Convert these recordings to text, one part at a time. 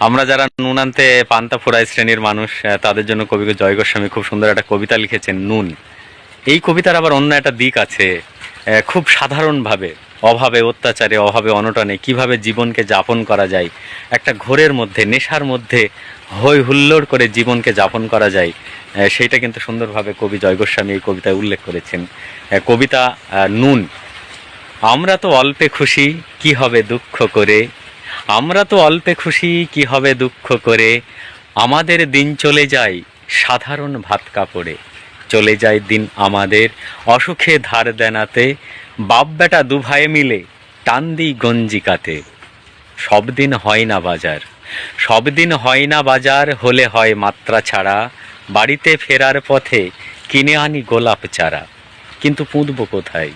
আমরা যারা নুন আনতে পান্তা ফুরাই শ্রেণীর মানুষ, তাদের জন্য কবি জয় গোস্বামী খুব সুন্দর একটা কবিতা লিখেছেন, নুন। এই কবিতার আবার অন্য একটা দিক আছে। খুব সাধারণভাবে অভাবে অত্যাচারে অভাবে অনটনে কিভাবে জীবনকে যাপন করা যায়, একটা ঘোরের মধ্যে নেশার মধ্যে হই হুল্লোড় করে জীবনকে যাপন করা যায়, সেইটা কিন্তু সুন্দরভাবে কবি জয় গোস্বামী এই কবিতায় উল্লেখ করেছেন। কবিতা নুন। আমরা তো অল্পে খুশি কি হবে দুঃখ করে, আমরা তো অল্পে খুশি কি হবে দুঃখ করে, আমাদের দিন চলে যায় সাধারণ ভাত কাপড়ে, চলে যায় দিন আমাদের অসুখে ধার দেনাতে, বাপ বেটা দুভাই মিলে টান দিই গঞ্জিকাতে। সব দিন হয় না বাজার, সব দিন হয় না বাজার, হলে হয় মাত্রা ছাড়া, বাড়িতে ফেরার পথে কিনে আনি গোলাপ চারা। কিন্তু পুঁতব কোথায়,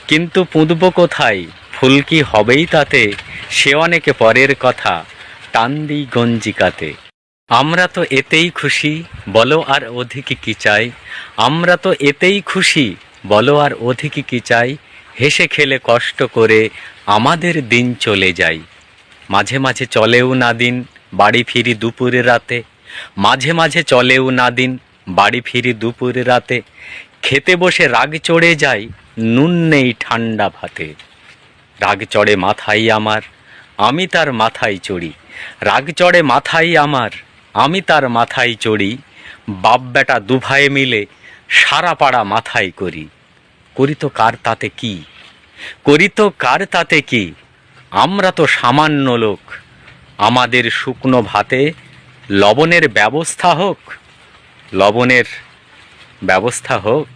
কিন্তু পুঁতব কোথায়, ফুল কি হবেই তাতে, সে অনেকে পরের কথা, টান দিই গঞ্জিকাতে। আমরা তো এতেই খুশি, বলো আর অধিক কি চাই, আমরা তো এতেই খুশি, বলো আর অধিক কি চাই, হেসে খেলে কষ্ট করে আমাদের দিন চলে যায়। মাঝে মাঝে চলেও না দিন, বাড়ি ফিরি দুপুরে রাতে, মাঝে মাঝে চলেও না দিন, বাড়ি ফিরি দুপুরে রাতে, খেতে বসে রাগ চড়ে যায়, নুন নেই ঠান্ডা ভাতে। রাগ চড়ে মাথায় আমার, আমি তার মাথায় চড়ি, রাগ চড়ে মাথায় আমার, আমি তার মাথায় চড়ি, বাপ বেটা দুভাই মিলে সারা পাড়া মাথায় করি। করি তো কার তাতে কি, করি তো কার তাতে কি, আমরা তো সামান্য লোক, আমাদের শুকনো ভাতে লবণের ব্যবস্থা হোক, লবণের ব্যবস্থা হোক।